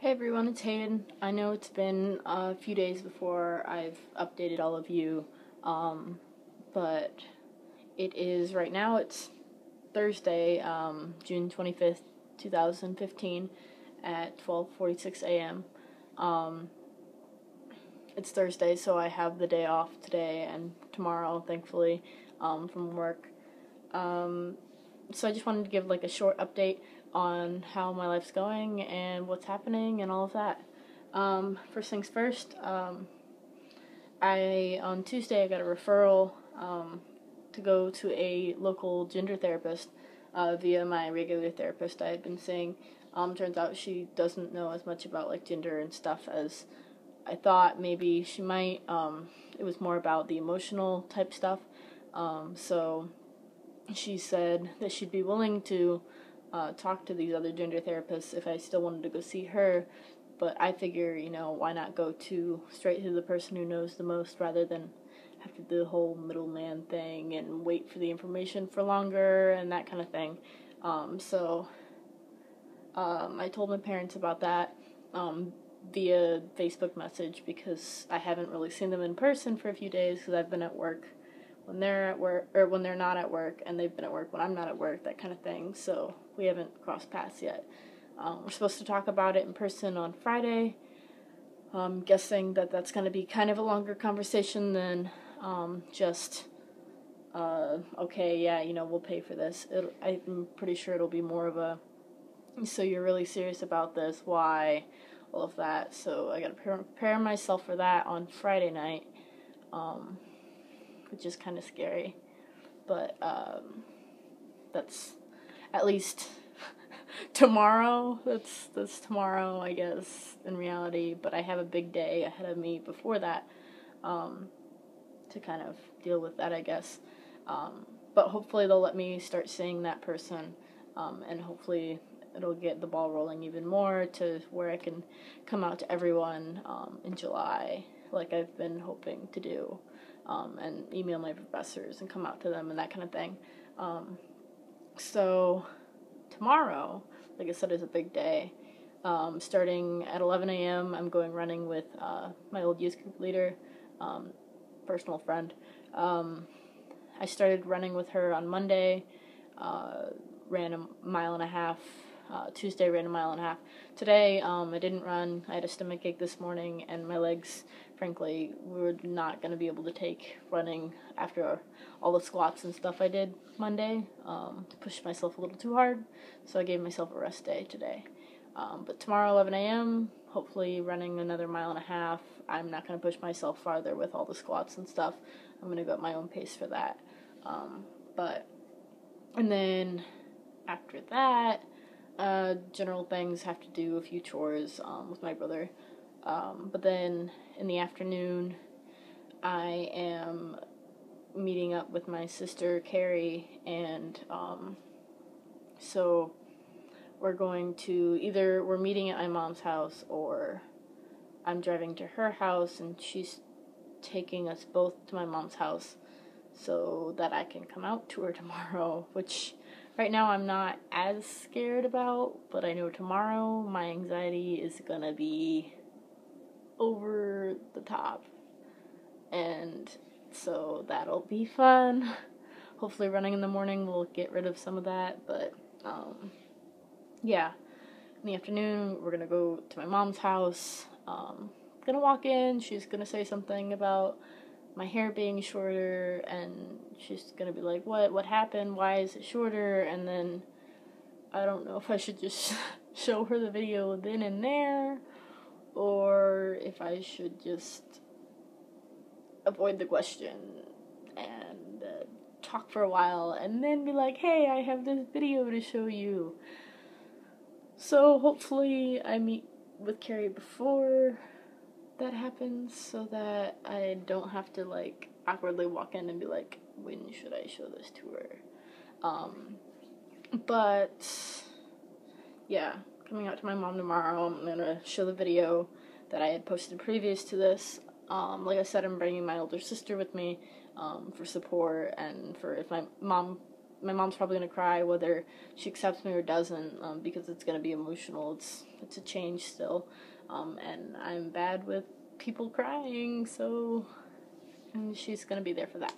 Hey everyone, it's Hayden. I know it's been a few days before I've updated all of you, but it is right now, it's Thursday, June 25th, 2015 at 12:46 a.m. It's Thursday, so I have the day off today and tomorrow, thankfully, from work. So I just wanted to give like a short update on how my life's going and what's happening and all of that. First things first, on Tuesday I got a referral to go to a local gender therapist via my regular therapist I had been seeing. Turns out she doesn't know as much about like gender and stuff as I thought maybe she might. It was more about the emotional type stuff. So she said that she'd be willing to talk to these other gender therapists if I still wanted to go see her, but I figure, why not go straight to the person who knows the most rather than have to do the whole middleman thing and wait for the information for longer and that kind of thing. So I told my parents about that via Facebook message because I haven't really seen them in person for a few days because I've been at work when they're at work, or when they're not at work, and they've been at work when I'm not at work, that kind of thing, so we haven't crossed paths yet. We're supposed to talk about it in person on Friday. I'm guessing that that's going to be kind of a longer conversation than just, okay, yeah, we'll pay for this. I'm pretty sure it'll be more of a, so you're really serious about this, why, all of that, so I got to prepare myself for that on Friday night, which is kind of scary, but that's at least tomorrow. That's tomorrow, I guess, in reality. But I have a big day ahead of me before that to kind of deal with that, I guess. But hopefully they'll let me start seeing that person, and hopefully it'll get the ball rolling even more to where I can come out to everyone in July, like I've been hoping to do. And email my professors and come out to them and that kind of thing. So tomorrow, like I said, is a big day. Starting at 11 a.m., I'm going running with my old youth group leader, personal friend. I started running with her on Monday, ran a mile and a half. Tuesday, ran a mile and a half. Today, I didn't run. I had a stomach ache this morning, and my legs, frankly, were not going to be able to take running after all the squats and stuff I did Monday. Pushed myself a little too hard, so I gave myself a rest day today. But tomorrow, 11 a.m., hopefully running another mile and a half. I'm not going to push myself farther with all the squats and stuff. I'm going to go at my own pace for that. And then after that, general things, have to do a few chores with my brother. But then in the afternoon, I am meeting up with my sister Carrie, and so we're going to we're meeting at my mom's house, or I'm driving to her house and she's taking us both to my mom's house so that I can come out to her tomorrow, which right now I'm not as scared about, but I know tomorrow my anxiety is gonna be over the top, and so that'll be fun. Hopefully running in the morning will get rid of some of that, but yeah, in the afternoon we're gonna go to my mom's house. Gonna walk in, she's gonna say something about my hair being shorter, and she's gonna be like, what happened, why is it shorter? And then I don't know if I should just show her the video then and there, or if I should just avoid the question and talk for a while and then be like, hey, I have this video to show you. So hopefully I meet with Carrie before that happens, so that I don't have to like awkwardly walk in and be like, when should I show this to her? But yeah, coming out to my mom tomorrow, I'm gonna show the video that I had posted previous to this. Like I said, I'm bringing my older sister with me for support, and for if my mom my mom's probably going to cry whether she accepts me or doesn't, because it's going to be emotional. It's a change still, and I'm bad with people crying, so and she's going to be there for that.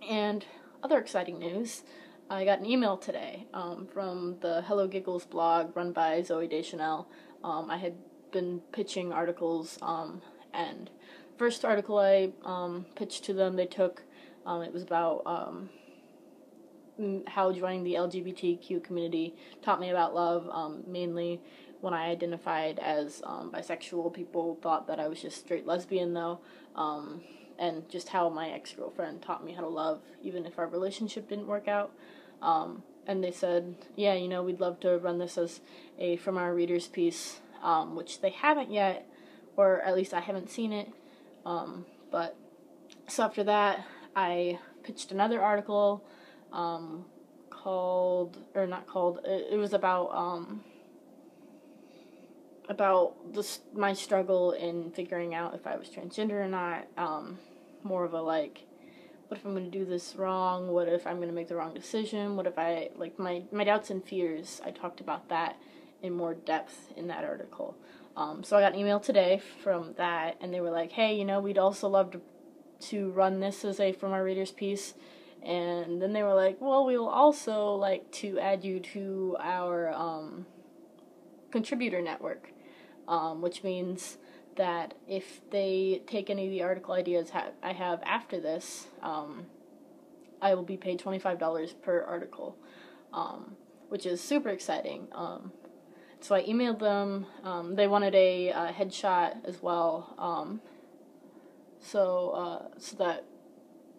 And other exciting news, I got an email today from the Hello Giggles blog run by Zoe Deschanel. I had been pitching articles, and first article I pitched to them, they took, it was about how joining the LGBTQ community taught me about love, mainly when I identified as bisexual. People thought that I was just straight lesbian, though, and just how my ex-girlfriend taught me how to love, even if our relationship didn't work out. And they said, yeah, we'd love to run this as a From Our Readers piece, which they haven't yet, or at least I haven't seen it. But so after that, I pitched another article it was about my struggle in figuring out if I was transgender or not. More of a what if I'm going to do this wrong? What if I'm going to make the wrong decision? What if I, my doubts and fears, I talked about that in more depth in that article. So I got an email today from that, and they were like, hey, we'd also love to run this as a From Our Readers piece. And then they were like, well, we will also like to add you to our contributor network, which means that if they take any of the article ideas I have after this, I will be paid $25 per article, which is super exciting. So I emailed them. They wanted a headshot as well, so that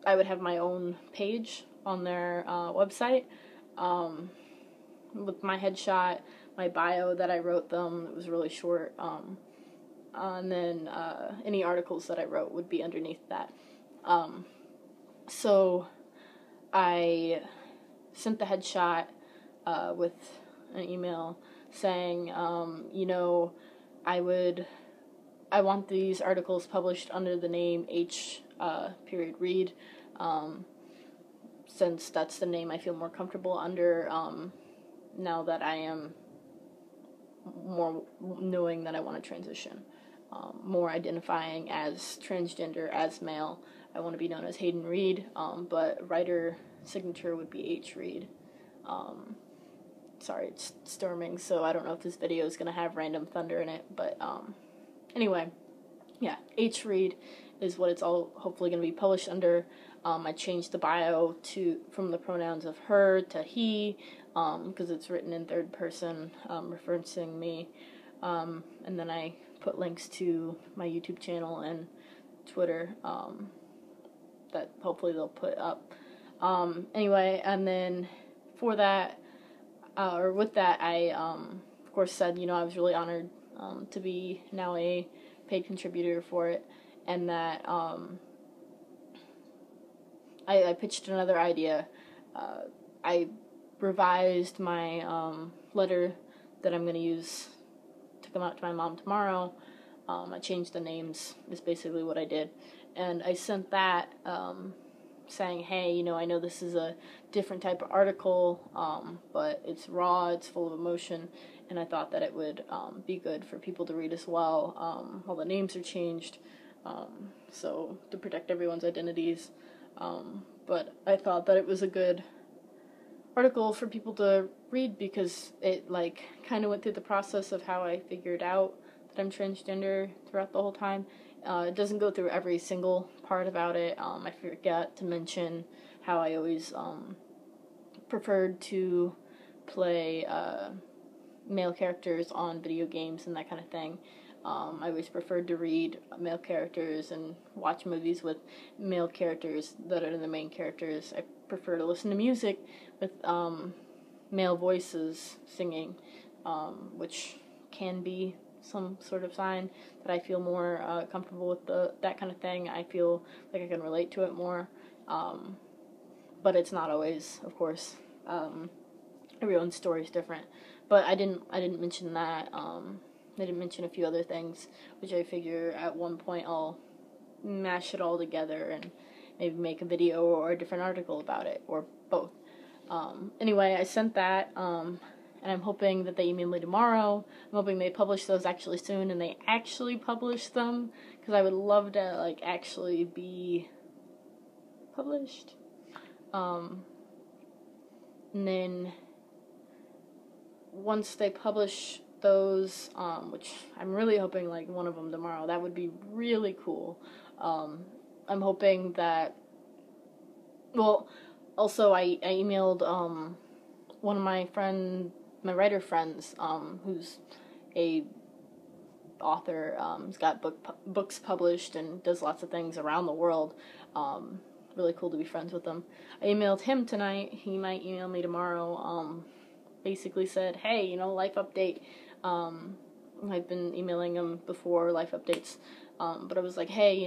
I would have my own page on their website, with my headshot, my bio that I wrote them. It was really short, and then any articles that I wrote would be underneath that. So I sent the headshot with an email saying, I want these articles published under the name H. Read, since that's the name I feel more comfortable under, now that I am more knowing that I want to transition, more identifying as transgender, as male. I want to be known as Hayden Reed, but writer signature would be H. Reed. Sorry, it's storming, so I don't know if this video is going to have random thunder in it, but anyway, yeah, H. Reed is what it's all hopefully going to be published under. I changed the bio from the pronouns of her to he, because it's written in third person, referencing me, and then I put links to my YouTube channel and Twitter, that hopefully they'll put up. Anyway, and then for that, with that, I, of course said, I was really honored, to be now a paid contributor for it, and that, I pitched another idea. I revised my, letter that I'm going to use to come out to my mom tomorrow. I changed the names, is basically what I did, and I sent that, saying, hey, I know this is a different type of article, but it's raw, it's full of emotion, and I thought that it would be good for people to read as well. All the names are changed, so to protect everyone's identities, but I thought that it was a good article for people to read because it, kind of went through the process of how I figured out that I'm transgender throughout the whole time. It doesn't go through every single part about it. I forgot to mention how I always preferred to play male characters on video games and that kind of thing. I always preferred to read male characters and watch movies with male characters that are the main characters. I prefer to listen to music with male voices singing, which can be some sort of sign that I feel more comfortable with that kind of thing. I feel like I can relate to it more, but it's not always, of course. Everyone's story is different, but I didn't mention that. I didn't mention a few other things, which I figure at one point I'll mash it all together maybe make a video or a different article about it, or both. Anyway, I sent that, and I'm hoping that they email me tomorrow. I'm hoping they publish those actually soon, and they actually publish them, because I would love to, like, actually be published. And then once they publish those, which I'm really hoping, like, one of them tomorrow, that would be really cool. I'm hoping that, well, also I emailed, one of my writer friends, who's a author, he's got books published and does lots of things around the world. Really cool to be friends with him. I emailed him tonight. He might email me tomorrow. Basically said, hey, life update. I've been emailing him before, life updates. But I was like, hey,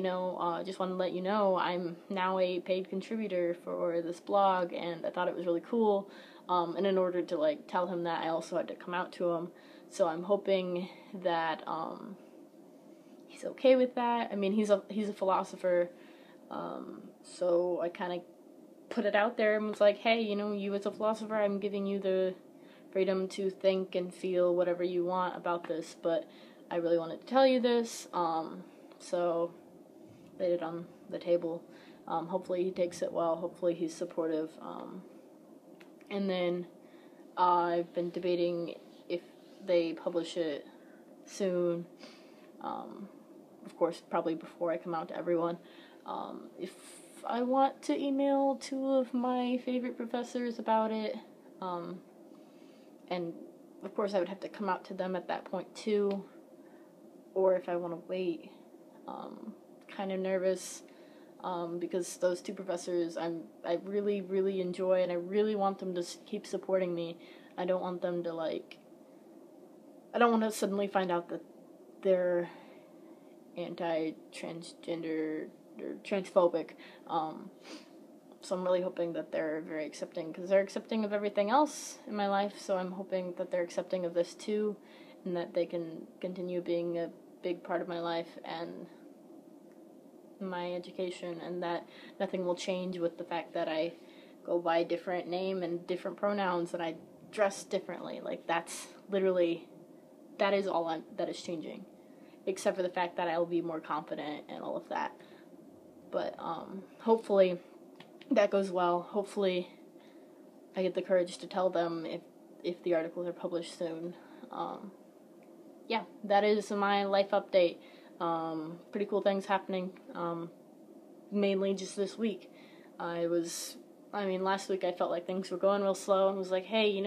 just want to let you know I'm now a paid contributor for this blog, and I thought it was really cool. And in order to, like, tell him that, I also had to come out to him. So I'm hoping that he's okay with that. I mean, he's a philosopher, so I kind of put it out there and was like, hey, you as a philosopher, I'm giving you the freedom to think and feel whatever you want about this, but I really wanted to tell you this, so laid it on the table. Hopefully he takes it well, hopefully he's supportive, and then I've been debating if they publish it soon, of course, probably before I come out to everyone. If I want to email 2 of my favorite professors about it, and of course I would have to come out to them at that point too, or if I want to wait. Kind of nervous, because those 2 professors I really, really enjoy, and I really want them to keep supporting me. I don't want them to, like, I don't want to suddenly find out that they're anti-transgender or transphobic. So I'm really hoping that they're very accepting, because they're accepting of everything else in my life, so I'm hoping that they're accepting of this too, and that they can continue being a big part of my life and my education, and that nothing will change with the fact that I go by a different name and different pronouns, and I dress differently. Like, that's literally, that is all that is changing, except for the fact that I will be more confident and all of that. But hopefully that goes well. Hopefully I get the courage to tell them if the articles are published soon. Yeah, that is my life update. Pretty cool things happening, mainly just this week. Last week I felt like things were going real slow, and was like, hey,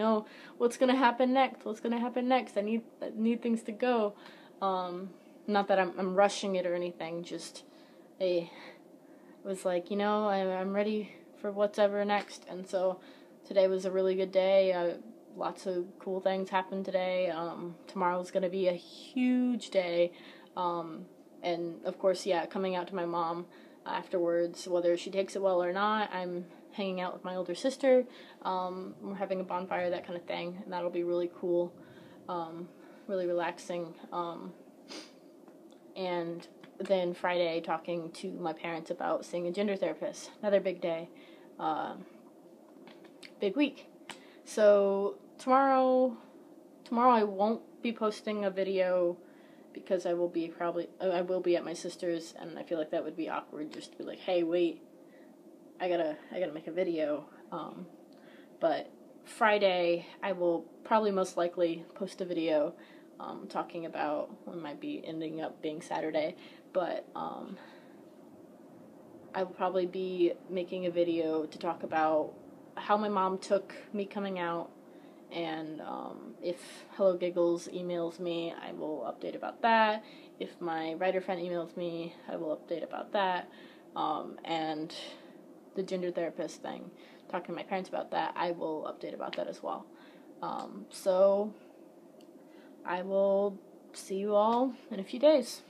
what's gonna happen next? What's gonna happen next? I need things to go. Not that I'm rushing it or anything, just was like, I'm ready for whatever next. And so today was a really good day. Lots of cool things happened today. Tomorrow's going to be a huge day. And of course, coming out to my mom afterwards, whether she takes it well or not. I'm hanging out with my older sister. We're having a bonfire, that kind of thing, and that'll be really cool. Really relaxing. And then Friday, talking to my parents about seeing a gender therapist. Another big day. Big week. So tomorrow I won't be posting a video, because I will be at my sister's, and I feel like that would be awkward just to be like, hey, wait, I gotta make a video. But Friday I will probably most likely post a video talking about what might be ending up being Saturday, but I will probably be making a video to talk about how my mom took me coming out, and if Hello Giggles emails me, I will update about that. If my writer friend emails me, I will update about that. And the gender therapist thing, talking to my parents about that, I will update about that as well. So I will see you all in a few days.